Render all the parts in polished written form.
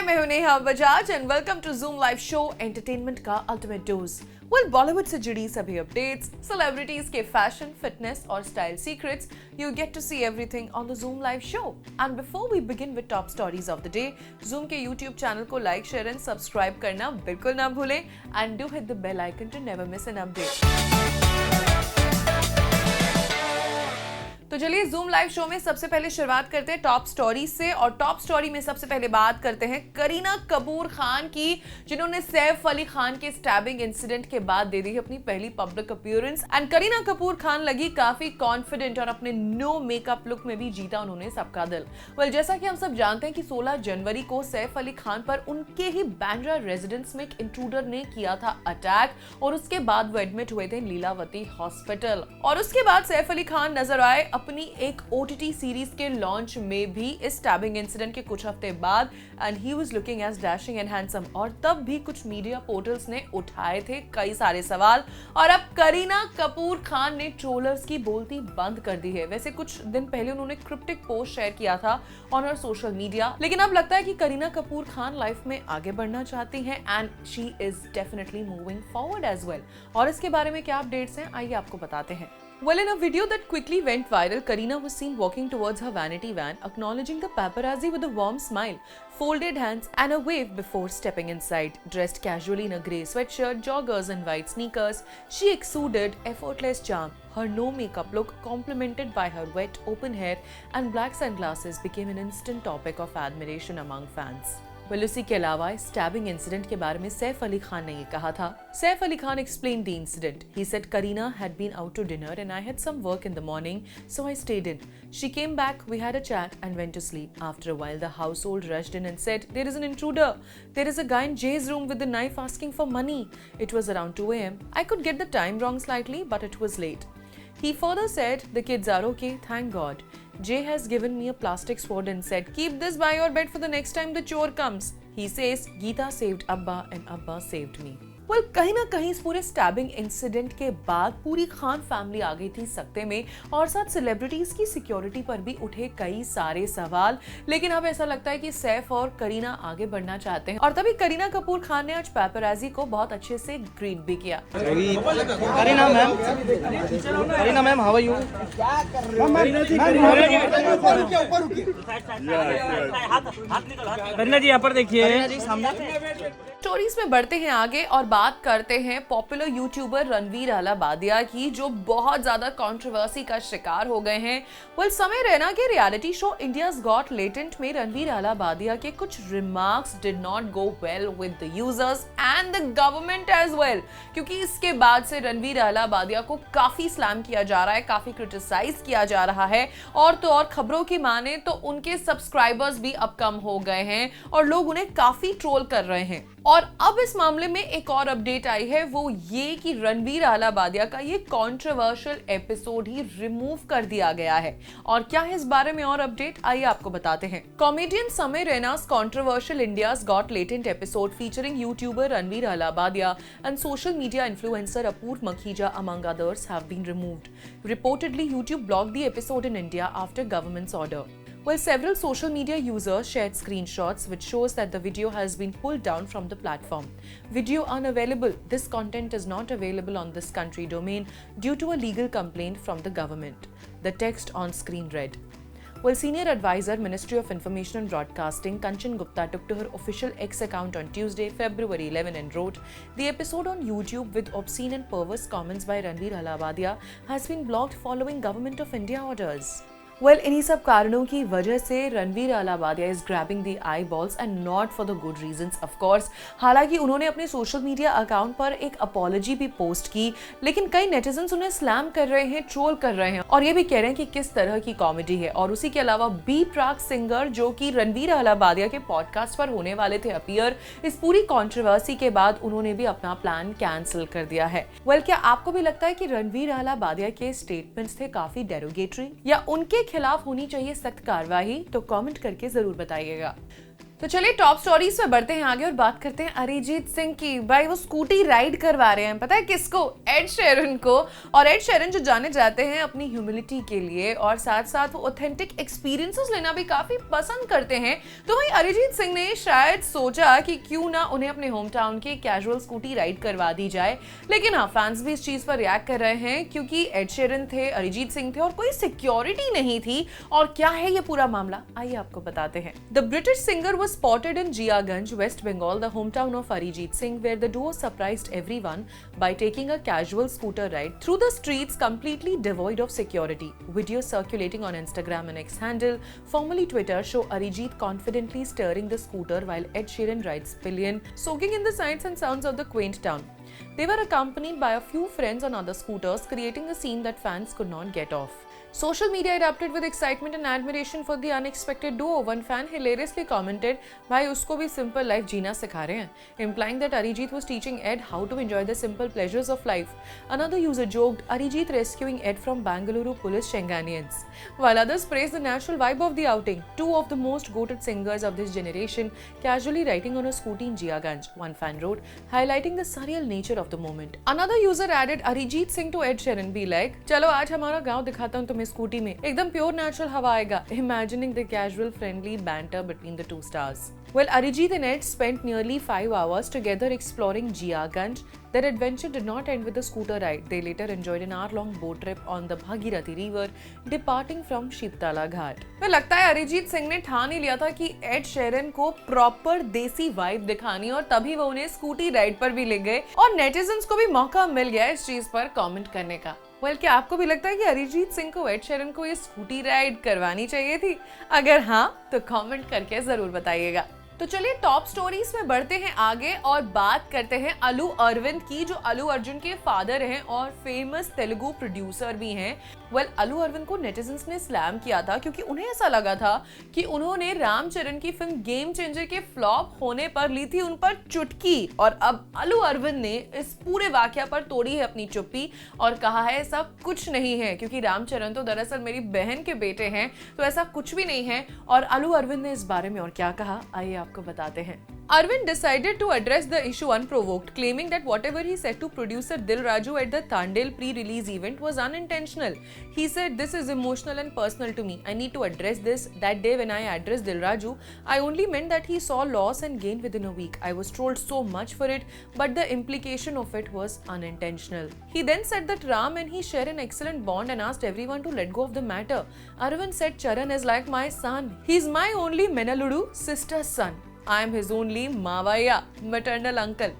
मैं हूं Neha Bajaj and welcome to Zoom live show, entertainment का अल्टीमेट डोज। बॉलीवुड से जुड़ी सभी अपडेट्स, सेलिब्रिटीज के फैशन, फिटनेस और style secrets, you get to see everything on the Zoom live show. And before we begin with top stories of the day, Zoom के YouTube channel को like, share and subscribe करना बिल्कुल ना भूलें and do hit the bell icon to never miss an update. तो चलिए zoom live show में सबसे पहले शुरुआत करते हैं टॉप स्टोरी से। और टॉप स्टोरी में सबसे पहले बात करते हैं करीना कपूर खान की, जिन्होंने सैफ अली खान के स्टैबिंग इंसिडेंट के बाद दे दी अपनी पहली public appearance. And Kareena Kapoor Khan लगी काफी कॉन्फिडेंट और अपने नो मेकअप लुक में भी जीता उन्होंने सबका दिल। जैसा कि हम सब जानते हैं कि 16 जनवरी को सैफ अली खान पर उनके ही बांद्रा रेजिडेंस में एक इंट्रूडर ने किया था अटैक और उसके बाद वो एडमिट हुए थे लीलावती हॉस्पिटल। और उसके बाद सैफ अली खान नजर आए अपनी एक ओटीटी सीरीज के लॉन्च में भी इस स्टैबिंग इंसिडेंट के कुछ हफ्ते बाद and he was looking as dashing and handsome. और तब भी कुछ मीडिया पोर्टल्स ने उठाए थे कई सारे सवाल और अब करीना कपूर खान ने ट्रोलर्स की बोलती बंद कर दी है। वैसे कुछ दिन पहले उन्होंने क्रिप्टिक पोस्ट शेयर किया था ऑन हर सोशल मीडिया, लेकिन अब लगता है कि करीना कपूर खान लाइफ में आगे बढ़ना चाहती हैं and she is definitely moving forward as well. और इसके बारे में क्या अपडेट्स हैं आइए आपको बताते हैं। Well, in a video that quickly went viral, Kareena was seen walking towards her vanity van, acknowledging the paparazzi with a warm smile, folded hands and a wave before stepping inside. Dressed casually in a grey sweatshirt, joggers and white sneakers, she exuded effortless charm. Her no makeup look, complemented by her wet, open hair and black sunglasses, became an instant topic of admiration among fans. उसी के अलावा stabbing incident के बारे में सैफ अली खान ने ये कहा था। Saif Ali Khan explained the incident. He said Kareena had been out to dinner and I had some work in the morning, so I stayed in. She came back, we had a chat and went to sleep. After a while, the household rushed in and said, "There is an intruder. There is a guy in Jay's room with a knife asking for money." It was around 2 a.m. I could get the time wrong slightly, but it was late. He further said, "The kids are okay, thank God. Jay has given me a plastic sword and said, keep this by your bed for the next time the chore comes." He says, Geeta saved Abba and Abba saved me. कहीं ना कहीं इस पूरे stabbing incident के बाद पूरी Khan family आ गई थी सकते में और साथ सेलिब्रिटीज की सिक्योरिटी पर भी उठे कई सारे सवाल। लेकिन अब ऐसा लगता है कि सैफ और करीना आगे बढ़ना चाहते हैं और तभी करीना कपूर खान ने आज पैपराजी को बहुत अच्छे से ग्रीट भी किया। Kareena ma'am, how are you? Kareena ji यहाँ पर देखिए। स्टोरीज में बढ़ते हैं आगे और बात करते हैं पॉपुलर यूट्यूबर रणवीर अलाबादिया की, जो बहुत ज्यादा कंट्रोवर्सी का शिकार हो गए हैं। समय रैना के reality show India's Got Latent में रणवीर अलाबादिया के कुछ remarks did not go well with the users and the government as well, क्योंकि इसके बाद से रणवीर अलाबादिया को काफी स्लैम किया जा रहा है, काफी क्रिटिसाइज किया जा रहा है। और तो और खबरों की माने तो उनके सब्सक्राइबर्स भी अब कम हो गए हैं और लोग उन्हें काफी ट्रोल कर रहे हैं। और अब इस मामले में एक और अपडेट आई है, वो ये कि रणवीर अलाबादिया का ये कंट्रोवर्शियल एपिसोड ही रिमूव कर दिया गया है। और क्या है इस बारे में और अपडेट आइए आपको बताते हैं। कॉमेडियन समय रैना's controversial India's Got Latent episode featuring YouTuber Ranveer Alabadia and social media influencer Apoorv Makhija among others have been removed. Reportedly, YouTube blocked the episode in India after government's order. Several social media users shared screenshots which shows that the video has been pulled down from the platform. Video unavailable. This content is not available on this country domain due to a legal complaint from the government. The text on screen read. Senior advisor, Ministry of Information and Broadcasting, Kanchan Gupta took to her official X account on Tuesday, February 11 and wrote, "The episode on YouTube with obscene and perverse comments by Ranveer Alabadia has been blocked following Government of India orders." इन्हीं सब कारणों की वजह से Ranveer Allahbadia is grabbing the I balls and not for the good reasons of course. हालांकि उन्होंने अपने social media account पर एक अपॉलॉजी भी पोस्ट की, लेकिन कई नेटिजन्स उन्हें स्लैम कर रहे हैं, ट्रोल कर रहे हैं और ये भी कह रहे हैं कि किस तरह की कॉमेडी है। और उसी के अलावा बी प्राक सिंगर, जो कि रणवीर अलाबादिया के पॉडकास्ट पर होने वाले थे अपीयर, इस पूरी कंट्रोवर्सी के बाद उन्होंने भी अपना प्लान कैंसिल कर दिया है। क्या आपको भी लगता है कि रणवीर अलाबादिया के स्टेटमेंट्स थे काफी डेरोगेटरी या उनके खिलाफ होनी चाहिए सख्त कार्रवाई? तो कमेंट करके जरूर बताइएगा। तो चलिए टॉप स्टोरीज में बढ़ते हैं आगे और बात करते हैं अरिजीत सिंह की। भाई वो स्कूटी राइड करवा रहे हैं, पता है किसको? एड शेरन को। और एड शेरन जो जाने जाते हैं अपनी ह्यूमिलिटी के लिए और साथ साथ वो ऑथेंटिक एक्सपीरियंसेस लेना भी काफी पसंद करते हैं। तो वही अरिजीत सिंह ने शायद सोचा कि क्यों ना उन्हें अपने होम टाउन की कैजुअल स्कूटी राइड करवा दी जाए। लेकिन हाँ, फैंस भी इस चीज पर रिएक्ट कर रहे हैं क्योंकि एड शेरन थे, अरिजीत सिंह थे और कोई सिक्योरिटी नहीं थी। और क्या है ये पूरा मामला, आइए आपको बताते हैं। The British singer was spotted in Jiaganj, West Bengal, the hometown of Arijit Singh, where the duo surprised everyone by taking a casual scooter ride through the streets completely devoid of security. Videos circulating on Instagram and X handle, formerly Twitter, show Arijit confidently steering the scooter while Ed Sheeran rides pillion, soaking in the sights and sounds of the quaint town. They were accompanied by a few friends on other scooters, creating a scene that fans could not get off. Social media erupted with excitement and admiration for the unexpected duo. One fan hilariously commented, "भाई उसको भी simple life जीना सिखा रहे हैं," implying that Arijit was teaching Ed how to enjoy the simple pleasures of life. Another user joked, "Arijit rescuing Ed from Bangalore police Shenganians," while others praised the natural vibe of the outing. Two of the most goated singers of this generation casually riding on a scooty in Jiaganj, one fan wrote, highlighting the surreal nature of the moment. Another user added, "Arijit Singh to Ed Sheeran be like, चलो आज हमारा गाँव दिखाता हूँ scooty में, एकदम pure natural हवा आएगा." Imagining the casual friendly banter between the two stars. Well, Arijit and Ed spent nearly 5 hours together exploring Jiaganj. Their adventure did not end with a scooter ride. They later enjoyed an hour-long boat trip on the Bhagirathi River, departing from Shiptala Ghat. तो लगता है अरिजीत सिंह ने ठान ही लिया था कि Ed Sheeran को proper देसी वाइब दिखानी और तभी वो उन्हें स्कूटी राइड पर भी ले गए और नेटिजन्स को भी मौका मिल गया इस चीज पर कमेंट करने का। क्या आपको भी लगता है कि अरिजीत सिंह को एड शेरन को ये स्कूटी राइड करवानी चाहिए थी? अगर हाँ तो कमेंट करके जरूर बताइएगा। तो चलिए टॉप स्टोरीज में बढ़ते हैं आगे और बात करते हैं अल्लू अरविंद की, जो अल्लू अर्जुन के फादर हैं और फेमस तेलुगु प्रोड्यूसर भी हैं। अल्लू अरविंद को नेटिजन्स ने स्लैम किया था क्योंकि उन्हें ऐसा लगा था कि उन्होंने रामचरण की फिल्म गेम चेंजर के फ्लॉप होने पर ली थी उन पर चुटकी। और अब अल्लू अरविंद ने इस पूरे वाकया पर तोड़ी है अपनी चुप्पी और कहा है ऐसा कुछ नहीं है, क्योंकि रामचरण तो दरअसल मेरी बहन के बेटे हैं, तो ऐसा कुछ भी नहीं है। और अल्लू अरविंद ने इस बारे में और क्या कहा, आइए आपको बताते हैं। Arvind decided to address the issue unprovoked, claiming that whatever he said to producer Dil Raju at the Thandel pre-release event was unintentional. He said, "This is emotional and personal to me. I need to address this. That day when I addressed Dil Raju, I only meant that he saw loss and gain within a week. I was trolled so much for it, but the implication of it was unintentional." He then said that Ram and he share an excellent bond and asked everyone to let go of the matter. Arvind said, "Charan is like my son. He's my only Menaludu sister's son. I am his only Mavaya, maternal uncle.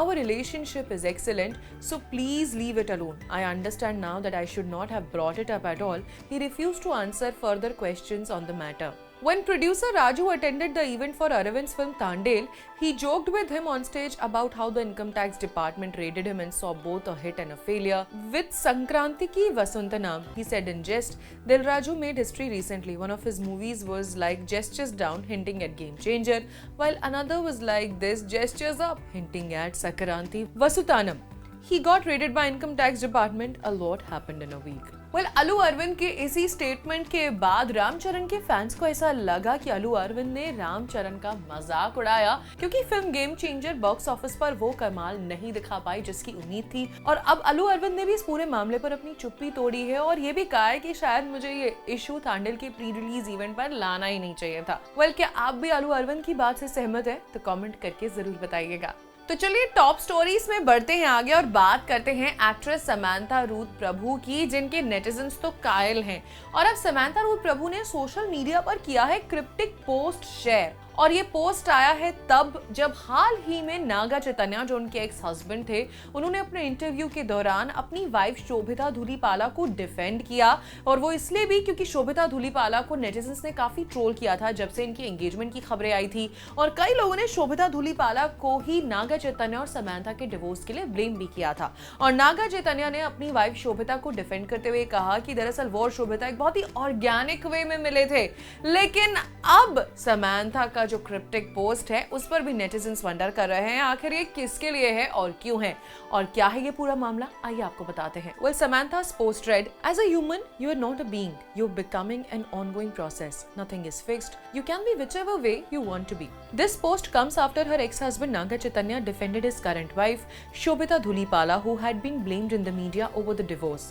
Our relationship is excellent, so please leave it alone. I understand now that I should not have brought it up at all." He refused to answer further questions on the matter. When producer Raju attended the event for Arvind's film Thandel, he joked with him on stage about how the income tax department raided him and saw both a hit and a failure. With Sankranti Ki Vasuntanam, he said in jest, Dil Raju made history recently. One of his movies was like Gestures Down, hinting at Game Changer, while another was like this, Gestures Up, hinting at Sankranti Vasutanam. He got raided by income tax department. A lot happened in a week. अल्लू अरविंद के इसी statement के बाद रामचरण के fans को ऐसा लगा कि अल्लू अरविंद ने रामचरण का मजाक उड़ाया, क्योंकि film game changer box office पर वो कमाल नहीं दिखा पाई जिसकी उम्मीद थी। और अब अल्लू अरविंद ने भी इस पूरे मामले पर अपनी चुप्पी तोड़ी है और ये भी कहा है कि शायद मुझे ये इशू थांडेल के प्री रिलीज इवेंट पर लाना ही नहीं चाहिए था। क्या आप भी अल्लू अरविंद की बात से सहमत है? तो कमेंट करके जरूर बताइएगा। तो चलिए टॉप स्टोरीज में बढ़ते हैं आगे और बात करते हैं एक्ट्रेस समांथा रूथ प्रभु की, जिनके नेटिजन्स तो कायल हैं। और अब समांथा रूथ प्रभु ने सोशल मीडिया पर किया है क्रिप्टिक पोस्ट शेयर, और ये पोस्ट आया है तब जब हाल ही में नागा चैतन्य, जो उनके एक्स हस्बैंड थे, उन्होंने अपने इंटरव्यू के दौरान अपनी वाइफ शोभिता धूलिपाला को डिफेंड किया। और वो इसलिए भी क्योंकि शोभिता धूलिपाला को नेटिजन्स ने काफी ट्रोल किया था जब से इनकी एंगेजमेंट की खबरें आई थी, और कई लोगों ने शोभिता धूलिपाला को ही नागा चैतन्य और समांथा के डिवोर्स के लिए ब्लेम भी किया था। और नागा चैतन्य ने अपनी वाइफ शोभिता को डिफेंड करते हुए कहा कि दरअसल वो और शोभिता एक बहुत ही ऑर्गेनिक वे में मिले थे, लेकिन अब समांथा का का जो क्रिप्टिक पोस्ट है उस पर भी नेटिजन्स वंडर कर रहे हैं आखिर ये किसके लिए है और क्यों है और क्या है ये पूरा मामला, आइए आपको बताते हैं। Well, Samantha's post read, "As a human, you are not a being. You're becoming an ongoing process. Nothing is fixed. You can be whichever way you want to be." This post comes after her ex-husband Naga Chaitanya defended his current wife Shobita Dhulipala, who had been blamed in the media over the divorce.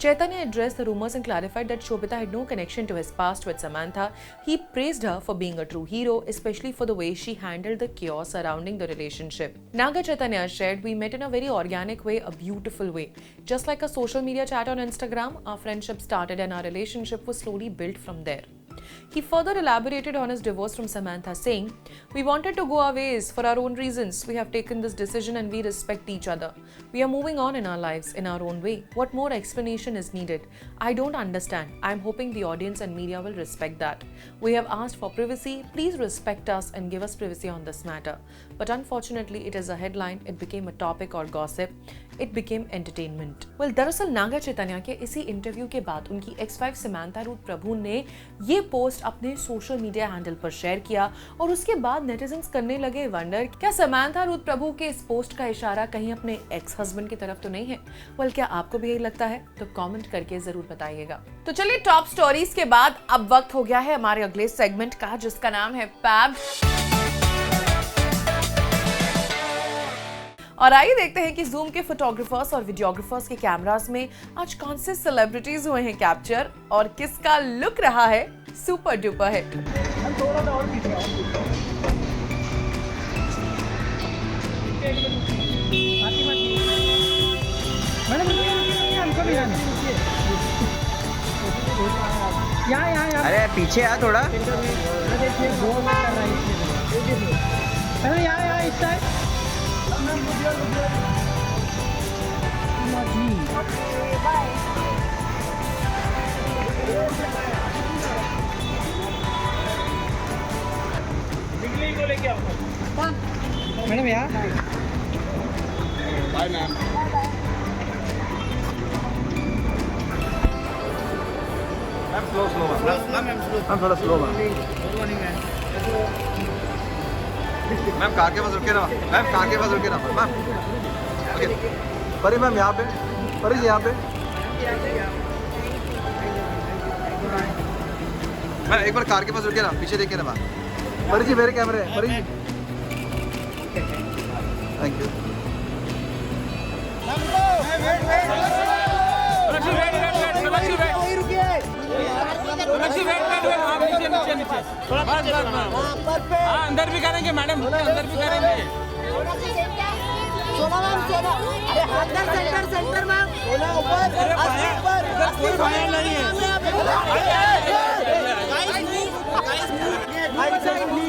Chaitanya addressed the rumors and clarified that Shobita had no connection to his past with Samantha. He praised her for being a true hero, especially for the way she handled the chaos surrounding the relationship. Naga Chaitanya shared, "We met in a very organic way, a beautiful way. Just like a social media chat on Instagram, our friendship started and our relationship was slowly built from there." He further elaborated on his divorce from Samantha, saying, "We wanted to go our ways for our own reasons. We have taken this decision and we respect each other. We are moving on in our lives in our own way. What more explanation is needed? I don't understand. I am hoping the audience and media will respect that. We have asked for privacy. Please respect us and give us privacy on this matter. But unfortunately, it is a headline. It became a topic or gossip. It became entertainment." Well, दरअसल नागा चैतन्य के इसी interview के बाद उनकी x-wife Samantha Ruth प्रभु ने ये post अपने social media handle पर शेयर किया और उसके बाद नेटिजन्स करने लगे वंडर, क्या समांथा रूथ प्रभु के इस पोस्ट का इशारा कहीं अपने एक्स हस्बैंड की तरफ तो नहीं है? वेल, क्या आपको भी यही लगता है? तो कमेंट करके जरूर बताइएगा। तो चलिए, टॉप स्टोरीज के बाद अब वक्त हो गया है हमारे अगले सेगमेंट का, जिसका नाम है पैब। और आइए देखते हैं कि जूम के फोटोग्राफर्स और वीडियोग्राफर्स के कैमरास में आज कौन से सेलिब्रिटीज हुए हैं कैप्चर और किसका लुक रहा है सुपर डुपर हिट। अरे पीछे आ थोड़ा। अरे यार इस साइड मैडम यार बाय मैम। मैम थोड़ा स्लो मैम कार के पास रुके ना। मैम कार के पास रुके ना मैम। परी मैम यहाँ पे, परी जी यहाँ पे। मैम एक बार कार के पास रुके ना, पीछे देखिए ना मैम। परी जी मेरे कैमरे, परी जी थैंक यू। अंदर भी करेंगे मैडम, अंदर भी करेंगे। सोना मैम, सोना। अरे सेंटर मैम। सोना ऊपर कोई भय नहीं है।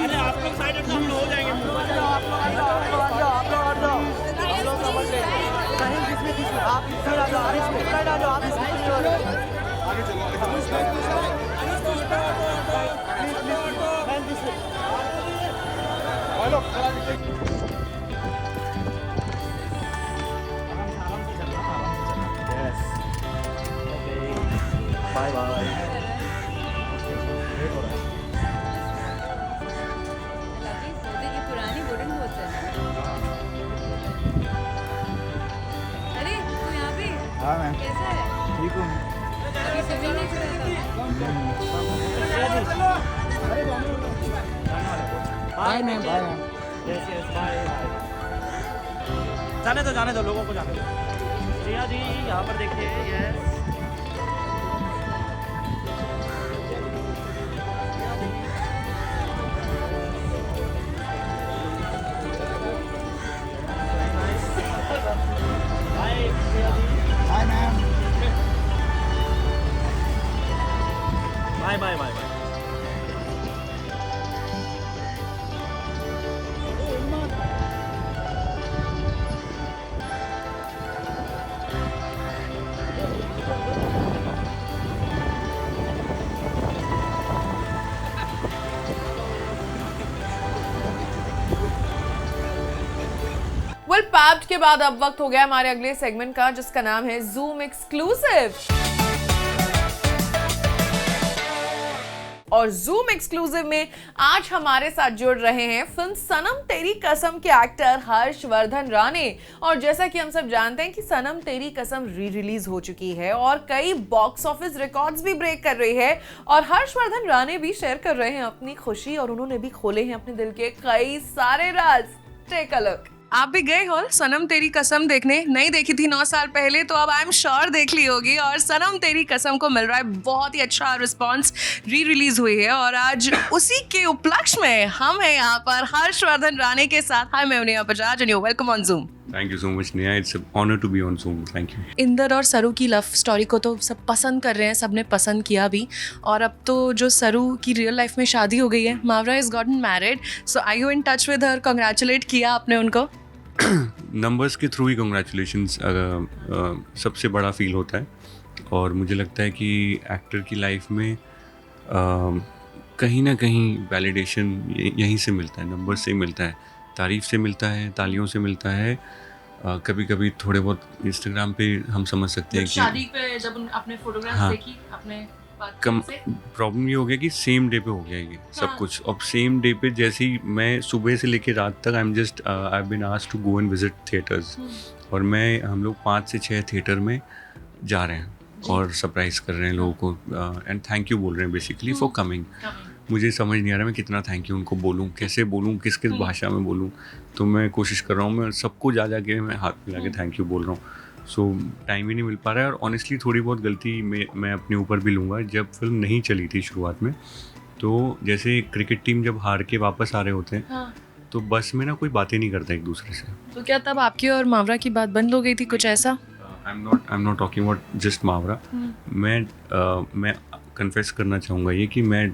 अरे आप लोग साइड हटो, हम हो जाएंगे। आप इधर आ जाओ, आप आगे चलो। Bye bye. पुरानी वुडन बोट है। अरे तू यहाँ पे? हाँ मैम कैसा है? ठीक हूँ। अभी स्विमिंग नहीं बाय मैम। Bye ma'am. जाने दो लोगों को जाने दो। जिया जी यहाँ पर देखिए, yes. Bye ma'am. Bye bye bye. Well, पैब्ड के बाद अब वक्त हो गया हमारे अगले सेगमेंट का, जिसका नाम है जूम एक्सक्लूसिव। और जूम एक्सक्लूसिव में आज हमारे साथ जुड़ रहे हैं फिल्म सनम तेरी कसम के एक्टर हर्षवर्धन राणे। और जैसा कि हम सब जानते हैं कि सनम तेरी कसम री रिलीज हो चुकी है और कई बॉक्स ऑफिस रिकॉर्ड्स भी ब्रेक कर रही है और हर्षवर्धन राणे भी शेयर कर रहे हैं अपनी खुशी और उन्होंने भी खोले हैं अपने दिल के कई सारे राज। Take a look. आप भी गए हॉल सनम तेरी कसम देखने? नहीं देखी थी 9 साल पहले तो अब आई एम श्योर देख ली होगी। और सनम तेरी कसम को मिल रहा है बहुत ही अच्छा रिस्पांस, री रिलीज हुई है और आज उसी के उपलक्ष्य में हम हैं यहाँ पर हर्षवर्धन राणे के साथ। हाय, मैं हूं Neha Bajaj and you welcome on zoom. Thank you so much, Neha. It's an honor to be on Zoom. Thank you. Inder और सरू की लव स्टोरी को तो सब पसंद कर रहे हैं, सबने पसंद किया भी। और अब तो जो सरू की रियल लाइफ में शादी हो गई है, Mawra is gotten married, so are you in touch with her? Congratulate किया आपने उनको? नंबर्स के थ्रू ही कॉन्ग्रेचुलेशंस सबसे बड़ा फील होता है और मुझे लगता है कि एक्टर की लाइफ में कहीं ना कहीं वैलिडेशन यहीं से मिलता है, नंबर से मिलता है, तारीफ़ से मिलता है, तालियों से मिलता है। कभी कभी थोड़े बहुत इंस्टाग्राम पे हम समझ सकते हैं कि शादी पे जब आपने फोटोग्राफ्स हाँ, देखी अपने कम प्रॉब्लम ये हो गया कि सेम डे पे हो गया ये सब कुछ। अब सेम डे पे जैसे ही मैं सुबह से लेके रात तक I have been asked to go and visit theatres और हम लोग 5 से 6 थिएटर में जा रहे हैं और सरप्राइज कर रहे हैं लोगों को एंड थैंक यू बोल रहे हैं बेसिकली फॉर कमिंग। मुझे समझ नहीं आ रहा मैं कितना थैंक यू उनको बोलूँ, कैसे बोलूँ, किस भाषा में बोलूँ। तो मैं कोशिश कर रहा हूँ, मैं सबको जा के मैं हाथ मिला के थैंक यू बोल रहा हूँ। सो टाइम ही नहीं मिल पा रहा है और ऑनेस्टली थोड़ी बहुत गलती मैं अपने ऊपर भी लूँगा। जब फिल्म नहीं चली थी शुरुआत में तो जैसे क्रिकेट टीम जब हार के वापस आ रहे होते हैं तो बस में ना कोई बातें नहीं करता एक दूसरे से। तो क्या तब आपकी और मावरा की बात बंद हो गई थी, कुछ ऐसा? I am not talking about just Mawra. मैं कन्फेस करना चाहूँगा ये कि मैं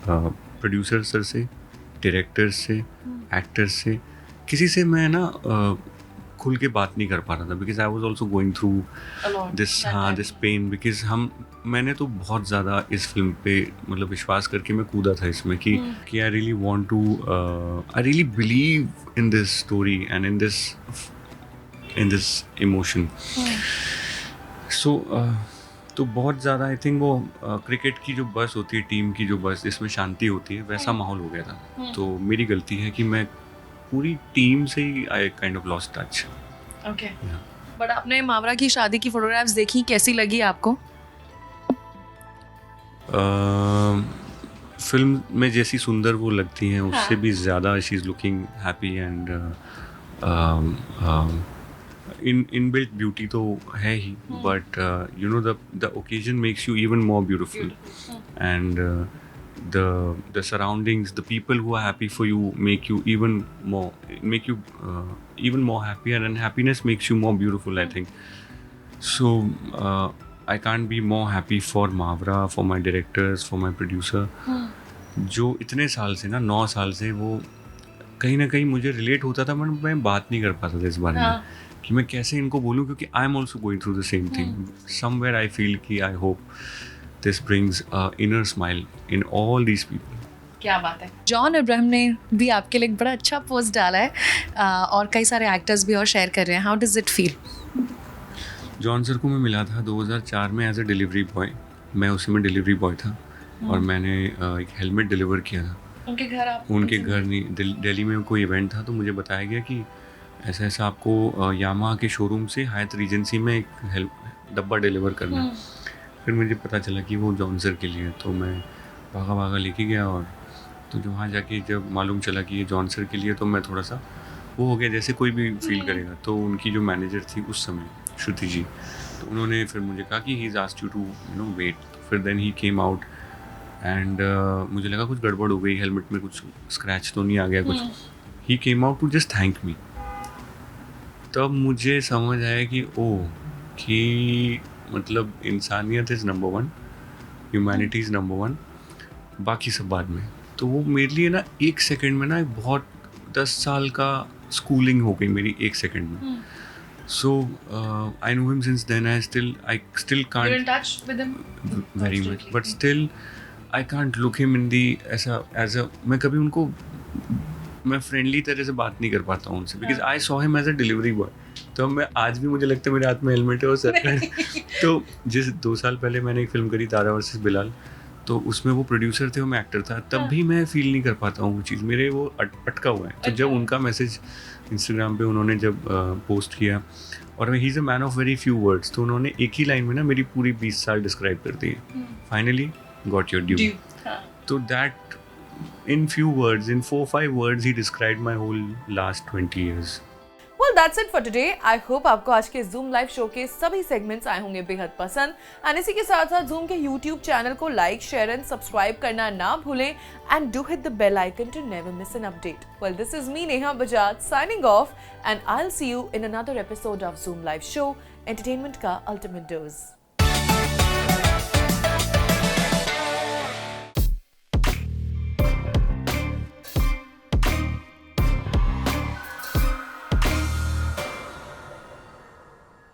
प्रोड्यूसर सर से, डायरेक्टर से, एक्टर से, किसी से मैं ना खुल के बात नहीं कर पा रहा था because I was also going through this pain. Because मैंने तो बहुत ज़्यादा इस फिल्म पे मतलब विश्वास करके मैं कूदा था इसमें कि I really want to I really believe in this story and in this emotion. So तो बहुत ज़्यादा आई थिंक वो क्रिकेट की जो बस होती है, टीम की जो बस जिसमें शांति होती है, वैसा माहौल हो गया था। तो मेरी गलती है कि मैं पूरी टीम से ही I kind of lost touch. Okay, but आपने मावरा की शादी की फोटोग्राफ्स देखी, कैसी लगी आपको? फिल्म में जैसी सुंदर वो लगती हैं उससे भी ज़्यादा she is looking happy and inbuilt beauty तो है ही, but you know the occasion makes you even more beautiful and the surroundings, the people who are happy for you make you even more happier and happiness makes you more beautiful, I think. So I can't be more happy for Mavra, for my directors, for my producer जो इतने साल से ना 9 साल से वो कहीं ना कहीं मुझे रिलेट होता था, मैं बात नहीं कर पाता था इस बारे में कि मैं कैसे इनको बोलूँ क्योंकि I am also going through the same thing. Somewhere I feel कि I hope this brings inner smile in all these people. क्या बात है। जॉन अब्राहम ने भी आपके लिए एक बड़ा अच्छा पोस्ट डाला है और कई सारे एक्टर्स भी और शेयर कर रहे हैं। How does it feel? John sir को मैं मिला था 2004 में एज अ डिलीवरी बॉय। मैं उसी में डिलीवरी बॉय था और मैंने एक हेलमेट डिलीवर किया था उनके घर नहीं, दिल्ली में कोई इवेंट था तो मुझे बताया गया कि ऐसा ऐसा आपको यामाहा के शोरूम से हायत रीजेंसी में एक डब्बा डिलीवर करना है। फिर मुझे पता चला कि वो जॉन सर के लिए, तो मैं भागा लेके गया और तो जो वहाँ जाके जब मालूम चला कि ये जॉन सर के लिए तो मैं थोड़ा सा वो हो गया जैसे कोई भी फील करेगा। तो उनकी जो मैनेजर थी उस समय श्रुति जी, तो उन्होंने फिर मुझे कहा कि he is asked you to you know wait. फिर then he came out and मुझे लगा कुछ गड़बड़ हो गई, हेलमेट में कुछ स्क्रैच तो नहीं आ गया कुछ। He came out to just thank me. तब मुझे समझ आया कि कि मतलब इंसानियत is number 1, humanity is number 1, बाकी सब बाद में। तो वो मेरे लिए ना 1 सेकंड में ना एक बहुत 10 साल का स्कूलिंग हो गई मेरी 1 सेकंड में। So I know him since then. I still can't. You're in touch with him? Very much, but still I can't look him in the as a मैं कभी उनको मैं फ्रेंडली तरह से बात नहीं कर पाता हूँ उनसे, because I saw him as a delivery boy. तो मैं आज भी मुझे लगता है मेरे हाथ में हेलमेट है और सर पे तो जिस 2 साल पहले मैंने एक फिल्म करी तारा वर्सेस बिलाल, तो उसमें वो प्रोड्यूसर थे और मैं एक्टर था, तब भी मैं फील नहीं कर पाता हूँ वो चीज़, मेरे वो अटका हुआ है। तो जब उनका मैसेज इंस्टाग्राम पे उन्होंने जब पोस्ट किया, और he is a man of very few words, तो उन्होंने एक ही लाइन में ना मेरी पूरी 20 साल डिस्क्राइब कर दी, फाइनली गॉट योर ड्यू। तो that in few words, in 4-5 words, he described my whole last 20 years. Well, that's it for today. I hope आपको आज के Zoom Live शो के सभी सेगमेंट्स आए होंगे बेहद पसंद। एंड इसी के साथ साथ Zoom के YouTube चैनल को लाइक, शेयर एंड सब्सक्राइब करना ना भूलें, and do hit the bell icon to never miss an update. Well, this is me, Neha Bajaj, signing off, and I'll see you in another episode of Zoom Live show, entertainment का ultimate dose.